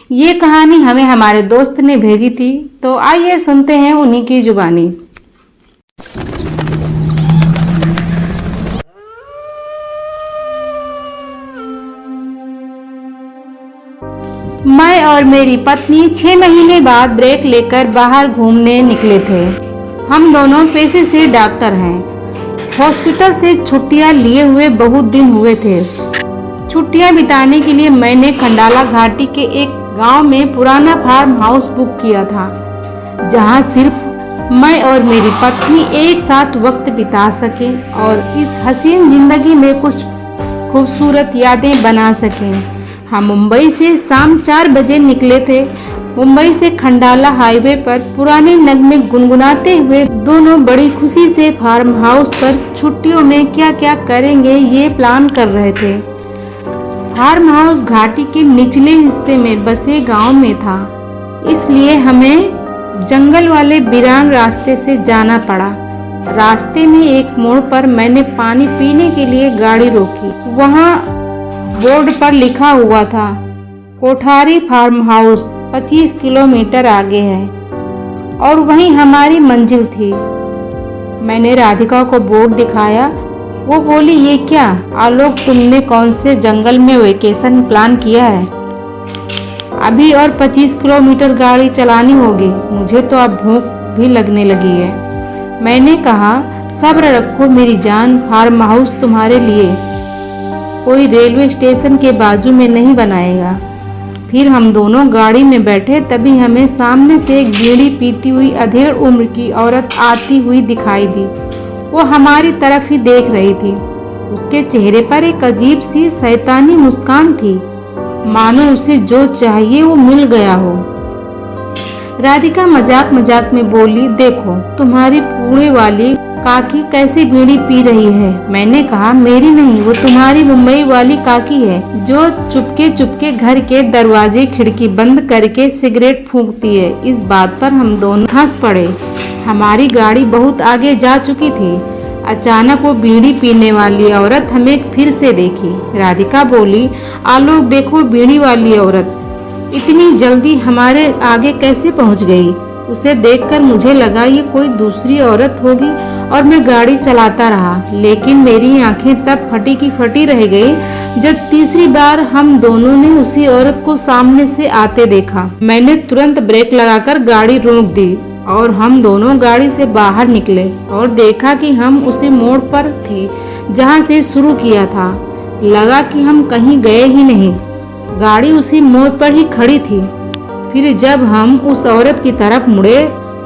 ये कहानी हमें हमारे दोस्त ने भेजी थी, तो आइए सुनते हैं उन्हीं की जुबानी। मैं और मेरी पत्नी 6 महीने बाद ब्रेक लेकर बाहर घूमने निकले थे। हम दोनों पेशे से डॉक्टर हैं। हॉस्पिटल से छुट्टियां लिए हुए बहुत दिन हुए थे। छुट्टियां बिताने के लिए मैंने खंडाला घाटी के एक गांव में पुराना फार्म हाउस बुक किया था, जहां सिर्फ मैं और मेरी पत्नी एक साथ वक्त बिता सकें और इस हसीन जिंदगी में कुछ खूबसूरत यादें बना सकें। हम मुंबई से शाम 4 बजे निकले थे। मुंबई से खंडाला हाईवे पर पुराने नगमे गुनगुनाते हुए दोनों बड़ी खुशी से फार्म हाउस पर छुट्टियों में क्या क्या करेंगे ये प्लान कर रहे थे। फार्म हाउस घाटी के निचले हिस्से में बसे गांव में था, इसलिए हमें जंगल वाले वीरान रास्ते से जाना पड़ा। रास्ते में एक मोड़ पर मैंने पानी पीने के लिए गाड़ी रोकी। वहां बोर्ड पर लिखा हुआ था, कोठारी फार्म हाउस 25 किलोमीटर आगे है, और वहीं हमारी मंजिल थी। मैंने राधिका को बोर्ड दिखाया। वो बोली, ये क्या आलोक, तुमने कौन से जंगल में वेकेशन प्लान किया है? अभी और 25 किलोमीटर गाड़ी चलानी होगी, मुझे तो अब भूख भी लगने लगी है। मैंने कहा, सब्र रखो मेरी जान, फार्म हाउस तुम्हारे लिए कोई रेलवे स्टेशन के बाजू में नहीं बनाएगा। फिर हम दोनों गाड़ी में बैठे, तभी हमें सामने से एक बीड़ी पीती हुई अधेड़ उम्र की औरत आती हुई दिखाई दी। वो हमारी तरफ ही देख रही थी। उसके चेहरे पर एक अजीब सी शैतानी मुस्कान थी, मानो उसे जो चाहिए वो मिल गया हो। राधिका मजाक मजाक में बोली, देखो तुम्हारी पूरे वाली काकी कैसे बीड़ी पी रही है। मैंने कहा, मेरी नहीं, वो तुम्हारी मुंबई वाली काकी है, जो चुपके चुपके घर के दरवाजे खिड़की बंद करके सिगरेट फूंकती है। इस बात पर हम दोनों हंस पड़े। हमारी गाड़ी बहुत आगे जा चुकी थी। अचानक वो बीड़ी पीने वाली औरत हमें फिर से देखी। राधिका बोली, आलोक देखो, बीड़ी वाली औरत इतनी जल्दी हमारे आगे कैसे पहुंच गई? उसे देखकर मुझे लगा ये कोई दूसरी औरत होगी और मैं गाड़ी चलाता रहा, लेकिन मेरी आंखें तब फटी की फटी रह गई जब तीसरी बार हम दोनों ने उसी औरत को सामने से आते देखा। मैंने तुरंत ब्रेक लगाकर गाड़ी रोक दी और हम दोनों गाड़ी से बाहर निकले और देखा कि हम उसी मोड़ पर थे जहां से शुरू किया था। लगा कि हम कहीं गए ही नहीं, गाड़ी उसी मोड़ पर ही खड़ी थी। फिर जब हम उस औरत की तरफ मुड़े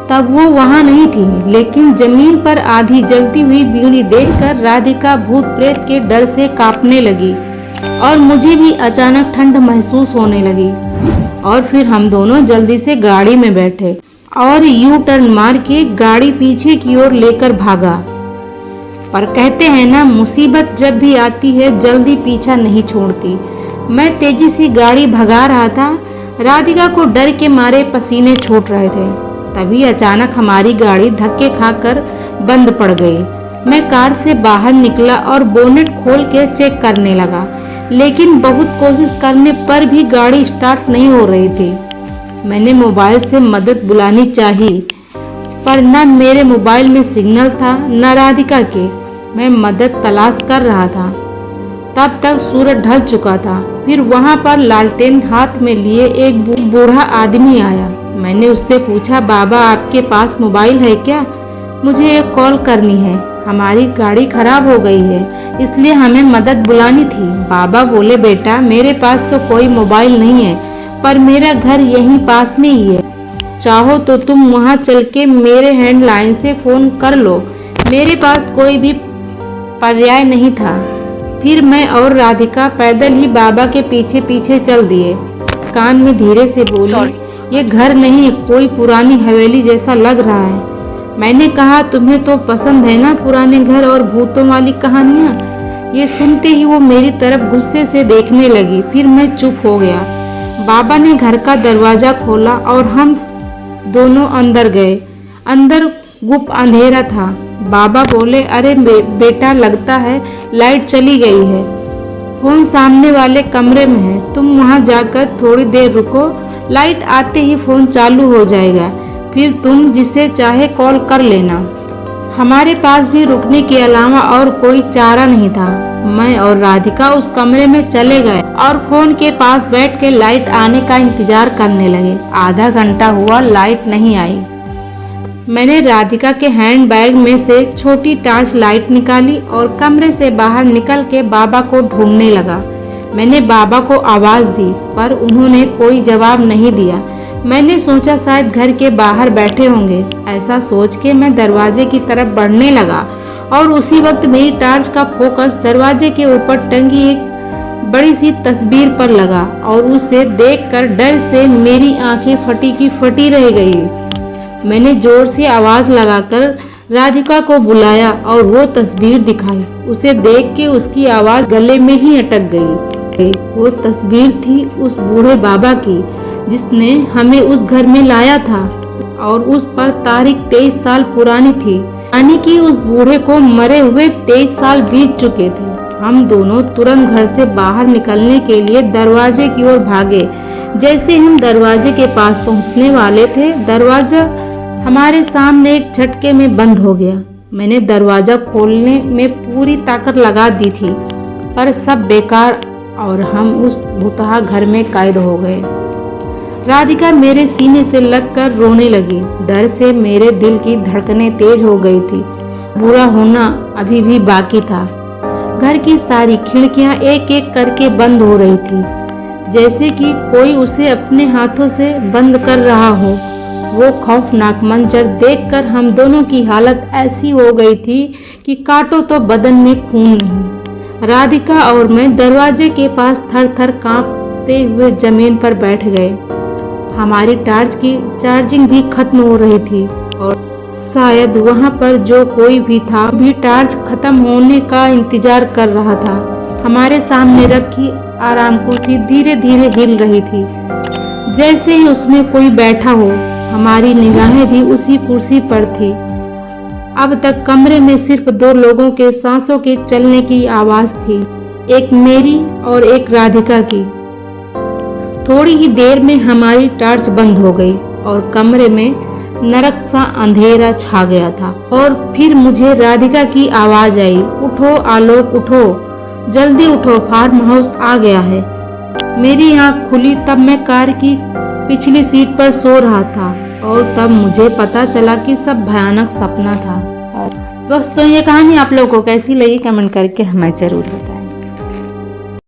तब वो वहां नहीं थी, लेकिन जमीन पर आधी जलती हुई बीड़ी देखकर राधिका भूत प्रेत के डर से कांपने लगी और मुझे भी अचानक ठंड महसूस होने लगी। और फिर हम दोनों जल्दी से गाड़ी में बैठे और यू टर्न मार के गाड़ी पीछे की ओर लेकर भागा। पर कहते हैं ना, मुसीबत जब भी आती है जल्दी पीछा नहीं छोड़ती। मैं तेजी से गाड़ी भगा रहा था। राधिका को डर के मारे पसीने छूट रहे थे। तभी अचानक हमारी गाड़ी धक्के खाकर बंद पड़ गई। मैं कार से बाहर निकला और बोनेट खोल के चेक करने लगा, लेकिन बहुत कोशिश करने पर भी गाड़ी स्टार्ट नहीं हो रही थी। मैंने मोबाइल से मदद बुलानी चाही, पर न मेरे मोबाइल में सिग्नल था न राधिका के। मैं मदद तलाश कर रहा था। तब तक सूरज ढल चुका था। फिर वहां पर लालटेन हाथ में लिए एक बूढ़ा आदमी आया। मैंने उससे पूछा, बाबा आपके पास मोबाइल है क्या? मुझे एक कॉल करनी है, हमारी गाड़ी खराब हो गई है, इसलिए हमें मदद बुलानी थी। बाबा बोले, बेटा मेरे पास तो कोई मोबाइल नहीं है, पर मेरा घर यहीं पास में ही है, चाहो तो तुम वहां चल के मेरे हैंडलाइन से फोन कर लो। मेरे पास कोई भी पर्याय नहीं था। फिर मैं और राधिका पैदल ही बाबा के पीछे पीछे चल दिए। कान में धीरे से बोली, ये घर नहीं, कोई पुरानी हवेली जैसा लग रहा है। मैंने कहा, तुम्हें तो पसंद है ना पुराने घर और भूतों वाली कहानियाँ? ये सुनते ही वो मेरी तरफ गुस्से से देखने लगी। फिर मैं चुप हो गया। बाबा ने घर का दरवाजा खोला और हम दोनों अंदर गए। अंदर गुप्त अंधेरा था। बाबा बोले, अरे बेटा लगता है लाइट चली गई है, फोन सामने वाले कमरे में है, तुम वहां जाकर थोड़ी देर रुको, लाइट आते ही फ़ोन चालू हो जाएगा, फिर तुम जिसे चाहे कॉल कर लेना। हमारे पास भी रुकने के अलावा और कोई चारा नहीं था। मैं और राधिका उस कमरे में चले गए और फोन के पास बैठ के लाइट आने का इंतजार करने लगे। आधा घंटा हुआ, लाइट नहीं आई। मैंने राधिका के हैंडबैग में से छोटी टॉर्च लाइट निकाली और कमरे से बाहर निकल के बाबा को ढूंढने लगा। मैंने बाबा को आवाज़ दी पर उन्होंने कोई जवाब नहीं दिया। मैंने सोचा शायद घर के बाहर बैठे होंगे। ऐसा सोच के मैं दरवाजे की तरफ बढ़ने लगा और उसी वक्त मेरी टॉर्च का फोकस दरवाजे के ऊपर टंगी एक बड़ी सी तस्वीर पर लगा और उसे देखकर डर से मेरी आंखें फटी की फटी रह गई। मैंने जोर से आवाज़ लगाकर राधिका को बुलाया और वो तस्वीर दिखाई। उसे देख के उसकी आवाज़ गले में ही अटक गई। वो तस्वीर थी उस बूढ़े बाबा की जिसने हमें उस घर में लाया था और उस पर तारीख 23 साल पुरानी थी, यानी कि उस बूढ़े को मरे हुए 23 साल बीत चुके थे। हम दोनों तुरंत घर से बाहर निकलने के लिए दरवाजे की ओर भागे। जैसे हम दरवाजे के पास पहुंचने वाले थे, दरवाजा हमारे सामने एक झटके में बंद हो गया। मैंने दरवाजा खोलने में पूरी ताकत लगा दी थी पर सब बेकार और हम उस भूतहा घर में कैद हो गए। राधिका मेरे सीने से लगकर रोने लगी। डर से मेरे दिल की धड़कनें तेज हो गई थी। बुरा होना अभी भी बाकी था। घर की सारी खिड़कियां एक एक करके बंद हो रही थी, जैसे कि कोई उसे अपने हाथों से बंद कर रहा हो। वो खौफनाक मंजर देखकर हम दोनों की हालत ऐसी हो गई थी कि काटो तो बदन में खून नहीं। राधिका और मैं दरवाजे के पास थर थर कांपते हुए जमीन पर बैठ गए। हमारी टॉर्च की चार्जिंग भी खत्म हो रही थी और शायद वहां पर जो कोई भी था भी टॉर्च खत्म होने का इंतजार कर रहा था। हमारे सामने रखी आराम कुर्सी धीरे धीरे हिल रही थी, जैसे ही उसमें कोई बैठा हो। हमारी निगाहें भी उसी कुर्सी पर थी। अब तक कमरे में सिर्फ 2 लोगों के सांसों के चलने की आवाज थी, एक मेरी और एक राधिका की। थोड़ी ही देर में हमारी टॉर्च बंद हो गई और कमरे में नरक सा अंधेरा छा गया था। और फिर मुझे राधिका की आवाज आई, उठो आलोक उठो, जल्दी उठो, फार्म हाउस आ गया है। मेरी आंख खुली तब मैं कार की पिछली सीट पर सो रहा था और तब मुझे पता चला कि सब भयानक सपना था। दोस्तों, ये कहानी आप लोगों को कैसी लगी कमेंट करके हमें जरूर बताएं।